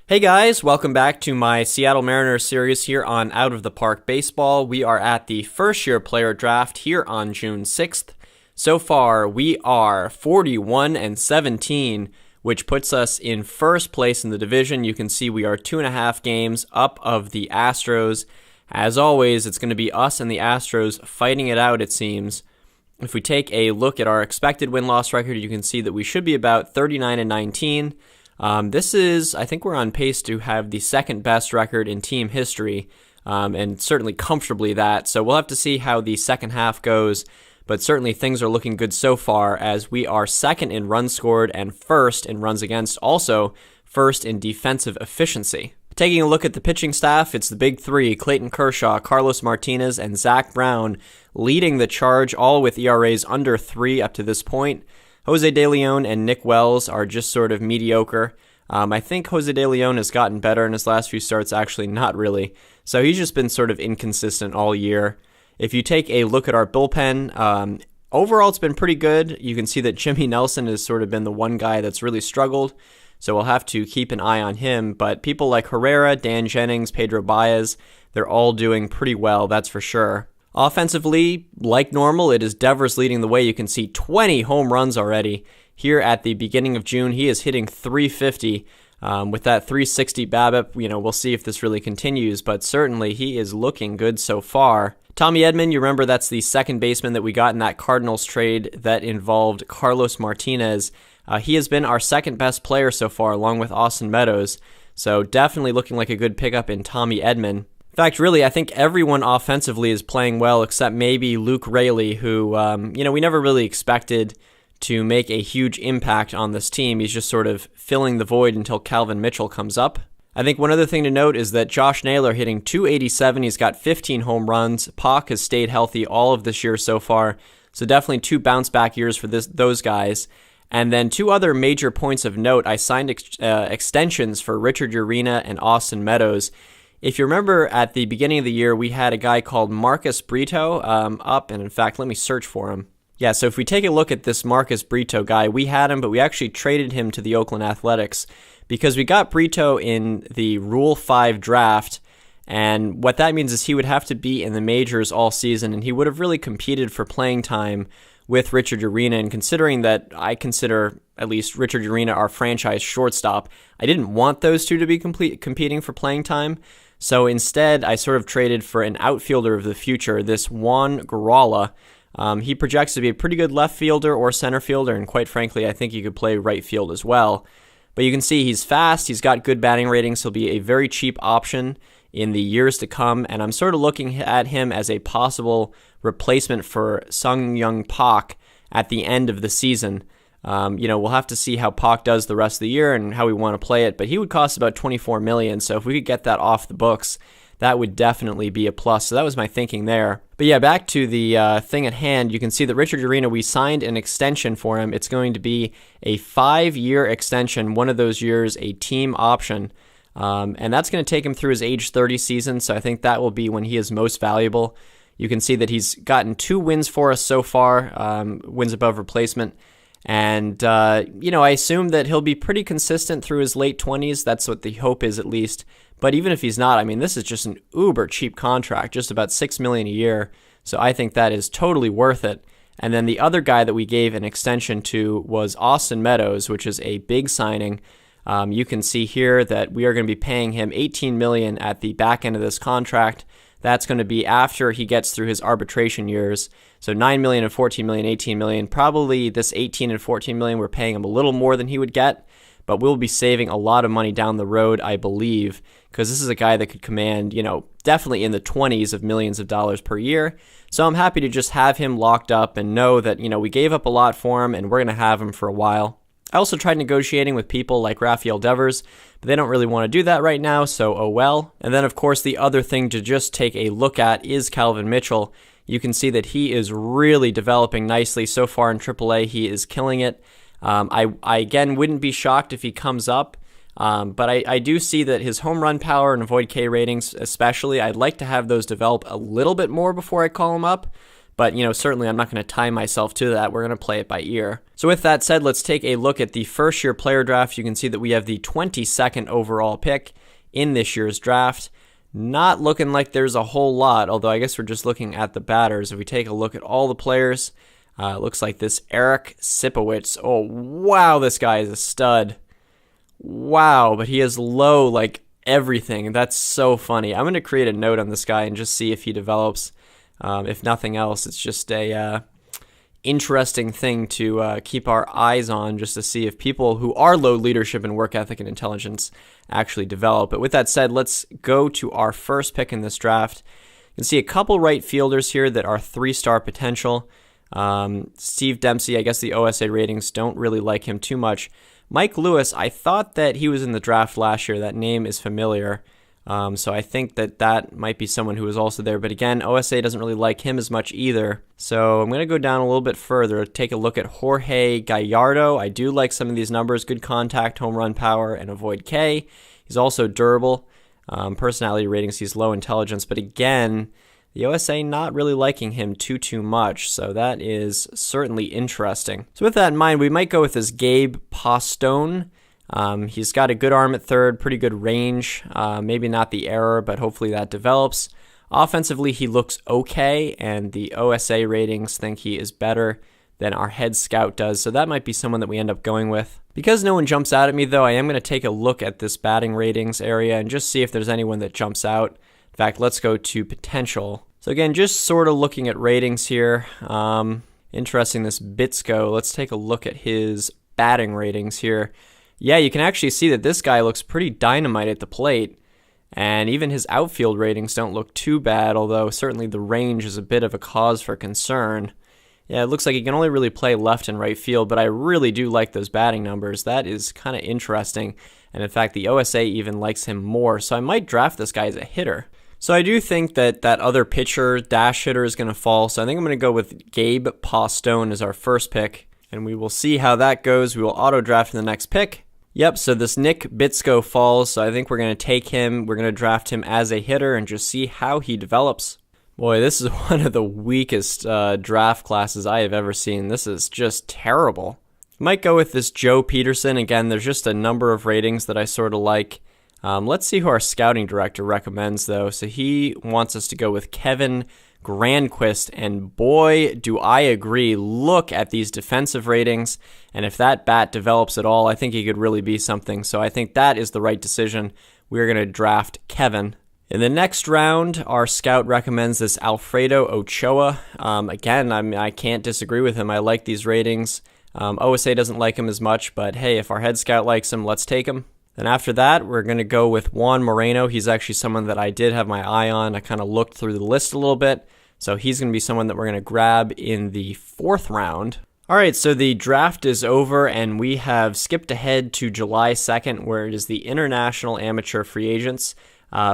Hey guys, welcome back to my Seattle Mariners series here on Out of the Park Baseball. We are at the first year player draft here on June 6th. So far, we are 41-17, which puts us in first place in the division. You can see we are 2.5 games up of the Astros. As always, it's going to be us and the Astros fighting it out, it seems. If we take a look at our expected win-loss record, you can see that we should be about 39-19. I think we're on pace to have the second best record in team history, and certainly comfortably that. So we'll have to see how the second half goes, but certainly things are looking good so far as we are second in runs scored and first in runs against, also first in defensive efficiency. Taking a look at the pitching staff, it's the big three, Clayton Kershaw, Carlos Martinez, and Zach Brown, leading the charge, all with ERAs under 3 up to this point. Jose De Leon and Nick Wells are just sort of mediocre. I think Jose De Leon has gotten better in his last few starts, actually not really. So he's just been sort of inconsistent all year. If you take a look at our bullpen, overall it's been pretty good. You can see that Jimmy Nelson has sort of been the one guy that's really struggled. So we'll have to keep an eye on him. But people like Herrera, Dan Jennings, Pedro Baez, they're all doing pretty well, that's for sure. Offensively, like normal, it is Devers leading the way. You can see 20 home runs already. Here at the beginning of June, he is hitting 350 with that 360 BABIP. We'll see if this really continues, but certainly he is looking good so far. Tommy Edman, you remember that's the second baseman that we got in that Cardinals trade that involved Carlos Martinez. He has been our second best player so far, along with Austin Meadows. So definitely looking like a good pickup in Tommy Edman. In fact, really, I think everyone offensively is playing well except maybe Luke Raley, who, we never really expected to make a huge impact on this team. He's just sort of filling the void until Calvin Mitchell comes up. I think one other thing to note is that Josh Naylor hitting .287. He's got 15 home runs. Pac has stayed healthy all of this year so far, so definitely 2 bounce-back years for those guys. And then 2 other major points of note. I signed extensions for Richard Urena and Austin Meadows. If you remember, at the beginning of the year, we had a guy called Marcus Brito up, and in fact, let me search for him. Yeah, so if we take a look at this Marcus Brito guy, we had him, but we actually traded him to the Oakland Athletics because we got Brito in the Rule 5 draft, and what that means is he would have to be in the majors all season, and he would have really competed for playing time with Richard Urena, and considering that I consider at least Richard Urena our franchise shortstop, I didn't want those two to be competing for playing time. So instead, I sort of traded for an outfielder of the future, this Juan Garala. He projects to be a pretty good left fielder or center fielder, and quite frankly, I think he could play right field as well. But you can see he's fast, he's got good batting ratings, he'll be a very cheap option in the years to come, and I'm sort of looking at him as a possible replacement for Sung-Young Park at the end of the season. We'll have to see how Pac does the rest of the year and how we want to play it, but he would cost about $24 million, so if we could get that off the books, that would definitely be a plus. So that was my thinking there. But yeah, back to the thing at hand, you can see that Richard Urena, we signed an extension for him. It's going to be a 5-year extension, one of those years a team option, and that's going to take him through his age 30 season, so I think that will be when he is most valuable. You can see that he's gotten 2 wins for us so far, wins above replacement. And, I assume that he'll be pretty consistent through his late 20s. That's what the hope is, at least. But even if he's not, this is just an uber cheap contract, just about $6 million a year. So I think that is totally worth it. And then the other guy that we gave an extension to was Austin Meadows, which is a big signing. You can see here that we are going to be paying him $18 million at the back end of this contract. That's going to be after he gets through his arbitration years. So $9 million and $14 million, $18 million. Probably this $18 and $14 million, we're paying him a little more than he would get, but we'll be saving a lot of money down the road, I believe, because this is a guy that could command, definitely in the 20s of millions of dollars per year. So I'm happy to just have him locked up and know that, we gave up a lot for him and we're going to have him for a while. I also tried negotiating with people like Rafael Devers, but they don't really want to do that right now, so oh well. And then, of course, the other thing to just take a look at is Calvin Mitchell. You can see that he is really developing nicely so far in AAA. He is killing it. I again wouldn't be shocked if he comes up, but I do see that his home run power and avoid K ratings especially, I'd like to have those develop a little bit more before I call him up. But, certainly I'm not going to tie myself to that. We're going to play it by ear. So with that said, let's take a look at the first-year player draft. You can see that we have the 22nd overall pick in this year's draft. Not looking like there's a whole lot, although I guess we're just looking at the batters. If we take a look at all the players, it looks like this Eric Sipowicz. Oh, wow, this guy is a stud. Wow, but he is low like everything. That's so funny. I'm going to create a note on this guy and just see if he develops. If nothing else, it's just a interesting thing to keep our eyes on, just to see if people who are low leadership and work ethic and intelligence actually develop. But with that said, let's go to our first pick in this draft. You can see a couple right fielders here that are 3-star potential. Steve Dempsey, I guess the OSA ratings don't really like him too much. Mike Lewis, I thought that he was in the draft last year. That name is familiar. So I think that might be someone who was also there. But again, OSA doesn't really like him as much either. So I'm going to go down a little bit further, take a look at Jorge Gallardo. I do like some of these numbers: good contact, home run power, and avoid K. He's also durable. Personality ratings, he's low intelligence. But again, the OSA not really liking him too much. So that is certainly interesting. So with that in mind, we might go with this Gabe Postone. He's got a good arm at third, pretty good range, maybe not the error, but hopefully that develops. Offensively, he looks okay, and the OSA ratings think he is better than our head scout does, so that might be someone that we end up going with. Because no one jumps out at me, though, I am going to take a look at this batting ratings area and just see if there's anyone that jumps out. In fact, let's go to potential. So again, just sort of looking at ratings here. Interesting, this Bitsko. Let's take a look at his batting ratings here. Yeah, you can actually see that this guy looks pretty dynamite at the plate, and even his outfield ratings don't look too bad, although certainly the range is a bit of a cause for concern. Yeah, it looks like he can only really play left and right field, but I really do like those batting numbers. That is kind of interesting, and in fact, the OSA even likes him more, so I might draft this guy as a hitter. So I do think that other pitcher, dash hitter, is going to fall, so I think I'm going to go with Gabe Postone as our first pick, and we will see how that goes. We will auto-draft in the next pick. Yep, so this Nick Bitsko falls, so I think we're going to take him, we're going to draft him as a hitter and just see how he develops. Boy, this is one of the weakest draft classes I have ever seen. This is just terrible. Might go with this Joe Peterson. Again, there's just a number of ratings that I sort of like. Let's see who our scouting director recommends, though. So he wants us to go with Kevin Granquist, and boy, do I agree. Look at these defensive ratings, and if that bat develops at all, I think he could really be something. So I think that is the right decision. We're going to draft Kevin. In the next round, our scout recommends this Alfredo Ochoa. Again, I can't disagree with him. I like these ratings. OSA doesn't like him as much, but hey, if our head scout likes him, let's take him. Then after that, we're going to go with Juan Moreno. He's actually someone that I did have my eye on. I kind of looked through the list a little bit. So he's going to be someone that we're going to grab in the 4th round. All right, so the draft is over, and we have skipped ahead to July 2nd, where it is the International Amateur Free Agents.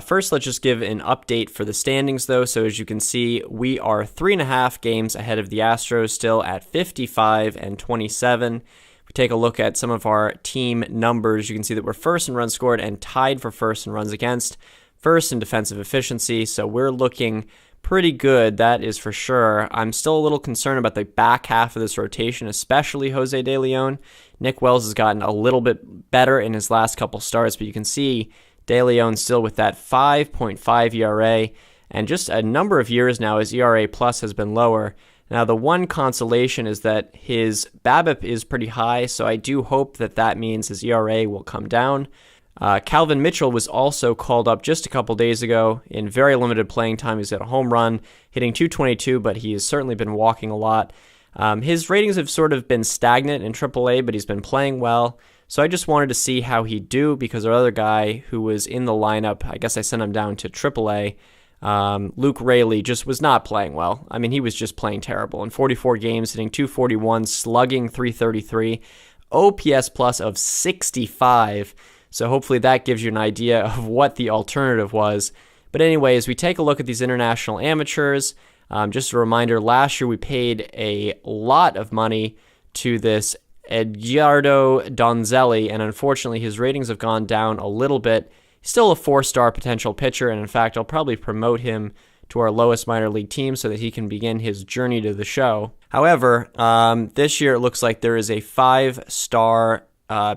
First, let's just give an update for the standings, though. So as you can see, we are 3.5 games ahead of the Astros, still at 55 and 27. If we take a look at some of our team numbers, you can see that we're first in runs scored and tied for first in runs against, first in defensive efficiency. So we're looking pretty good, that is for sure. I'm still a little concerned about the back half of this rotation, especially Jose De Leon. Nick Wells has gotten a little bit better in his last couple starts, but you can see De Leon still with that 5.5 ERA, and just a number of years now his ERA plus has been lower. Now the one consolation is that his BABIP is pretty high, so I do hope that means his ERA will come down. Calvin Mitchell was also called up just a couple days ago in very limited playing time. He's got a home run, hitting .222, but he has certainly been walking a lot. His ratings have sort of been stagnant in AAA, but he's been playing well. So I just wanted to see how he'd do, because our other guy who was in the lineup, I guess I sent him down to AAA, Luke Raley, just was not playing well. I mean, he was just playing terrible. In 44 games, hitting .241, slugging .333, OPS plus of 65. So hopefully that gives you an idea of what the alternative was. But anyway, as we take a look at these international amateurs, just a reminder, last year we paid a lot of money to this Edgardo Donzelli, and unfortunately his ratings have gone down a little bit. He's still a 4-star potential pitcher, and in fact I'll probably promote him to our lowest minor league team so that he can begin his journey to the show. However, this year it looks like there is a 5-star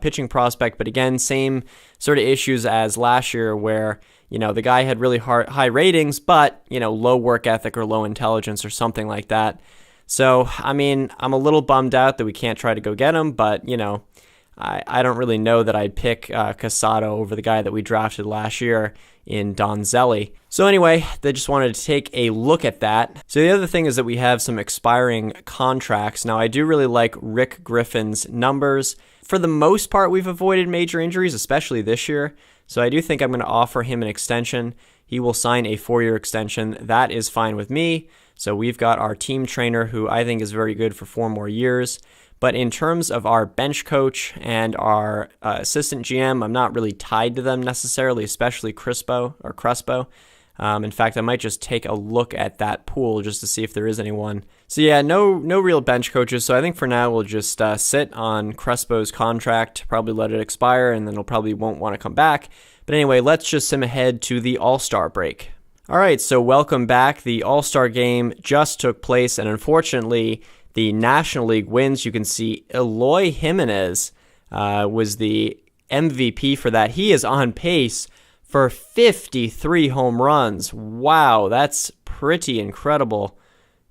pitching prospect, but again, same sort of issues as last year where, the guy had really high ratings, but, low work ethic or low intelligence or something like that. So, I'm a little bummed out that we can't try to go get him, but, I don't really know that I'd pick Casado over the guy that we drafted last year in Donzelli. So anyway, they just wanted to take a look at that. So the other thing is that we have some expiring contracts. Now, I do really like Rick Griffin's numbers. For the most part, we've avoided major injuries, especially this year. So I do think I'm going to offer him an extension. He will sign a 4-year extension. That is fine with me. So we've got our team trainer, who I think is very good for 4 more years. But in terms of our bench coach and our assistant GM, I'm not really tied to them necessarily, especially Crespo. In fact, I might just take a look at that pool just to see if there is anyone. So yeah, no real bench coaches. So I think for now we'll just sit on Crespo's contract, probably let it expire, and then he'll probably won't want to come back. But anyway, let's just sim ahead to the All-Star break. All right, so welcome back. The All-Star game just took place, and unfortunately, the National League wins. You can see Eloy Jimenez was the MVP for that. He is on pace for 53 home runs. Wow, that's pretty incredible.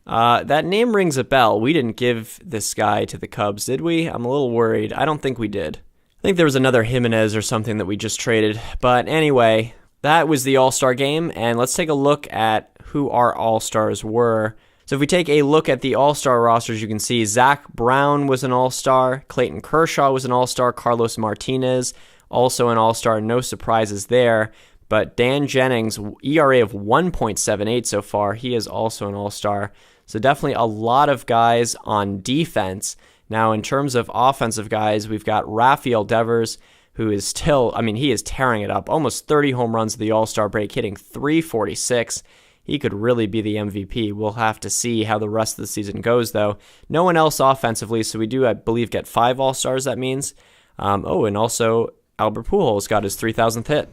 That name rings a bell. We didn't give this guy to the Cubs, did we? I'm a little worried. I don't think we did. I think there was another Jimenez or something that we just traded. But anyway, that was the All-Star game, and let's take a look at who our All-Stars were. So if we take a look at the All-Star rosters, you can see Zach Brown was an All-Star, Clayton Kershaw was an All-Star, Carlos Martinez also an All-Star, no surprises there. But Dan Jennings, ERA of 1.78 so far, he is also an All-Star. So definitely a lot of guys on defense. Now in terms of offensive guys, we've got Rafael Devers, who is still, he is tearing it up. Almost 30 home runs at the All-Star break, hitting .346. He could really be the MVP. We'll have to see how the rest of the season goes, though. No one else offensively, so we do, I believe, get 5 All-Stars, that means. And also Albert Pujols got his 3,000th hit.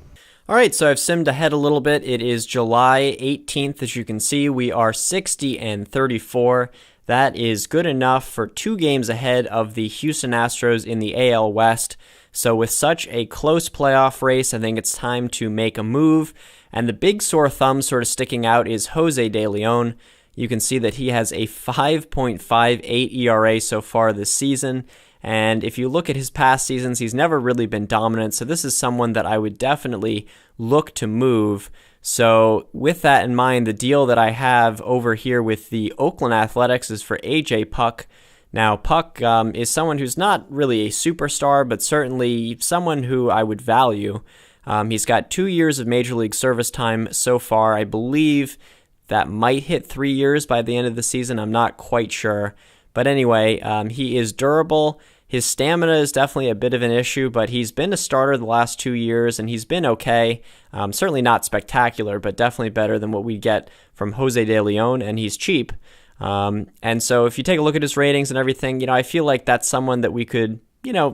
All right, so I've simmed ahead a little bit. It is July 18th, as you can see. We are 60-34. That is good enough for 2 games ahead of the Houston Astros in the AL West. So with such a close playoff race, I think it's time to make a move. And the big sore thumb sort of sticking out is Jose De Leon. You can see that he has a 5.58 ERA so far this season. And if you look at his past seasons, he's never really been dominant. So this is someone that I would definitely look to move. So with that in mind, the deal that I have over here with the Oakland Athletics is for AJ Puk. Now, Puk is someone who's not really a superstar, but certainly someone who I would value. He's got 2 years of Major League service time so far. I believe that might hit 3 years by the end of the season. I'm not quite sure. But anyway, he is durable. His stamina is definitely a bit of an issue, but he's been a starter the last 2 years, and he's been okay. Certainly not spectacular, but definitely better than what we get from Jose De Leon, and he's cheap. And so if you take a look at his ratings and everything, I feel like that's someone that we could,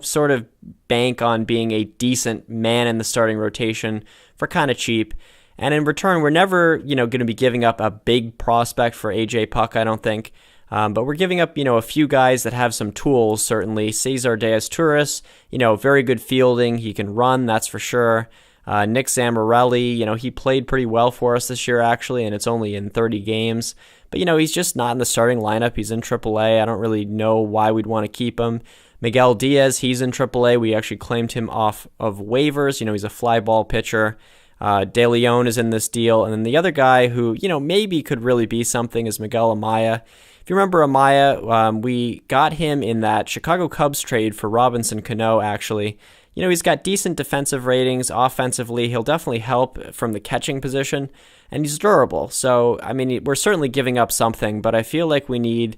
sort of bank on being a decent man in the starting rotation for kind of cheap. And in return, we're never, going to be giving up a big prospect for AJ Puk, I don't think. But we're giving up, a few guys that have some tools, certainly. Cesar Diaz-Turris, very good fielding. He can run, that's for sure. Nick Zamorelli, he played pretty well for us this year, actually, and it's only in 30 games. But, he's just not in the starting lineup. He's in AAA. I don't really know why we'd want to keep him. Miguel Diaz, he's in AAA. We actually claimed him off of waivers. He's a fly ball pitcher. De Leon is in this deal. And then the other guy who, maybe could really be something is Miguel Amaya. If you remember Amaya, we got him in that Chicago Cubs trade for Robinson Cano, actually. He's got decent defensive ratings. Offensively, he'll definitely help from the catching position, and he's durable. So, we're certainly giving up something, but I feel like we need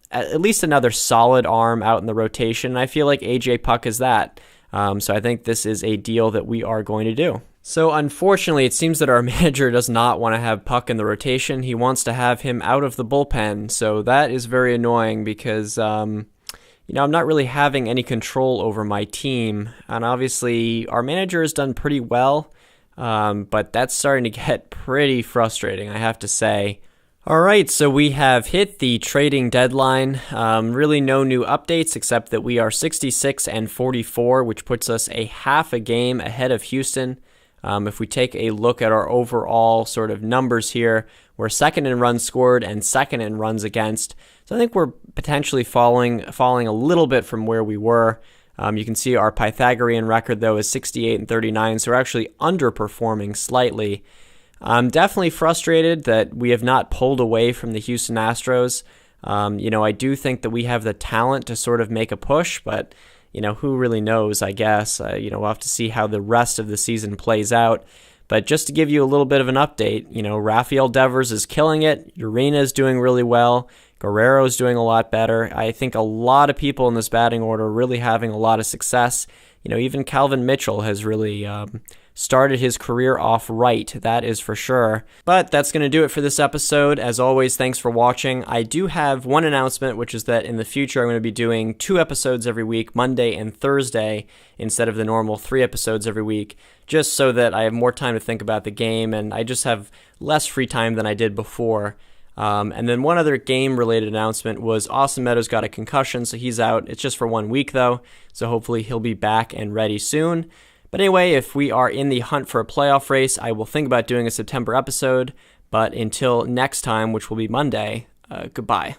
at least another solid arm out in the rotation, and I feel like AJ Puk is that. So I think this is a deal that we are going to do. So unfortunately, it seems that our manager does not want to have Puk in the rotation. He wants to have him out of the bullpen. So that is very annoying because, I'm not really having any control over my team. And obviously, our manager has done pretty well. but that's starting to get pretty frustrating, I have to say. All right, so we have hit the trading deadline. Really no new updates except that we are 66-44, which puts us a half a game ahead of Houston. If we take a look at our overall sort of numbers here, we're second in runs scored and second in runs against. So I think we're potentially falling a little bit from where we were. You can see our Pythagorean record, though, is 68-39, so we're actually underperforming slightly. I'm definitely frustrated that we have not pulled away from the Houston Astros. I do think that we have the talent to sort of make a push, but, who really knows, I guess. We'll have to see how the rest of the season plays out. But just to give you a little bit of an update, Rafael Devers is killing it. Urena is doing really well. Guerrero's doing a lot better. I think a lot of people in this batting order are really having a lot of success. Even Calvin Mitchell has really started his career off right, that is for sure. But that's going to do it for this episode. As always, thanks for watching. I do have one announcement, which is that in the future I'm going to be doing 2 episodes every week, Monday and Thursday, instead of the normal 3 episodes every week, just so that I have more time to think about the game and I just have less free time than I did before. And then one other game-related announcement was Austin Meadows got a concussion, so he's out. It's just for 1 week, though, so hopefully he'll be back and ready soon. But anyway, if we are in the hunt for a playoff race, I will think about doing a September episode. But until next time, which will be Monday, goodbye.